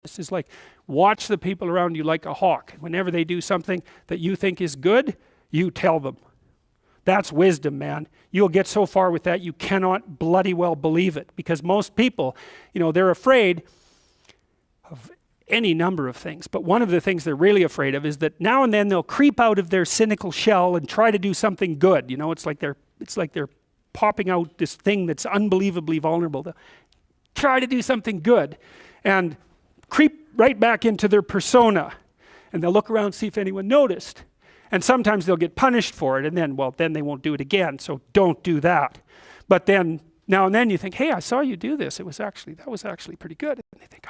This is like, watch the people around you like a hawk. Whenever they do something that you think is good, you tell them. That's wisdom, man. You'll get so far with that, you cannot bloody well believe it. Because most people, they're afraid of any number of things. But one of the things they're really afraid of is that now and then they'll creep out of their cynical shell and try to do something good. It's like they're popping out this thing that's unbelievably vulnerable. They'll try to do something good and creep right back into their persona. And they'll look around and see if anyone noticed. And sometimes they'll get punished for it, and then they won't do it again. So don't do that. But then now and then you think, hey, I saw you do this. That was actually pretty good. And they think,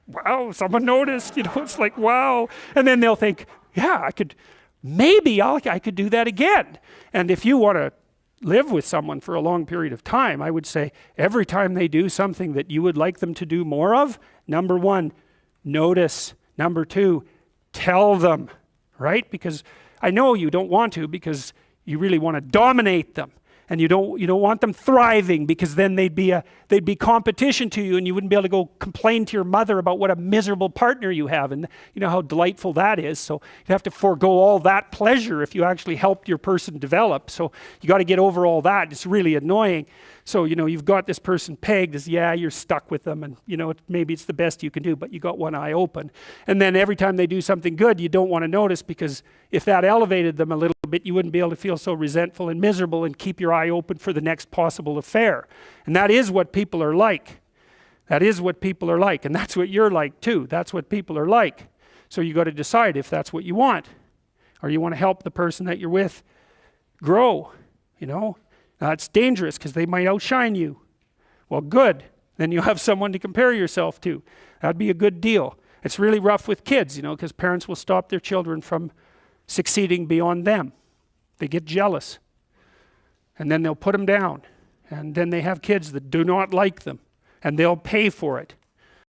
wow, someone noticed. It's like, wow. And then they'll think, yeah, I could do that again. And if you want to live with someone for a long period of time, I would say every time they do something that you would like them to do more of, number one, notice. Number two, tell them. Right? Because I know you don't want to, because you really want to dominate them, and you don't want them thriving, because then they'd be competition to you, and you wouldn't be able to go complain to your mother about what a miserable partner you have, and you know how delightful that is. So you have to forego all that pleasure if you actually helped your person develop. So you got to get over all that. It's really annoying. So you've got this person pegged as, yeah, you're stuck with them, and maybe it's the best you can do, but you got one eye open. And then every time they do something good, you don't want to notice, because if that elevated them a little bit, you wouldn't be able to feel so resentful and miserable and keep your eye open for the next possible affair. And that is what people are like. That is what people are like, and that's what you're like too. That's what people are like. So you got to decide if that's what you want, or you want to help the person that you're with grow. Now, it's dangerous because they might outshine you. Well, good. Then you have someone to compare yourself to. That'd be a good deal. It's really rough with kids, because parents will stop their children from succeeding beyond them. They get jealous. And then they'll put them down. And then they have kids that do not like them. And they'll pay for it.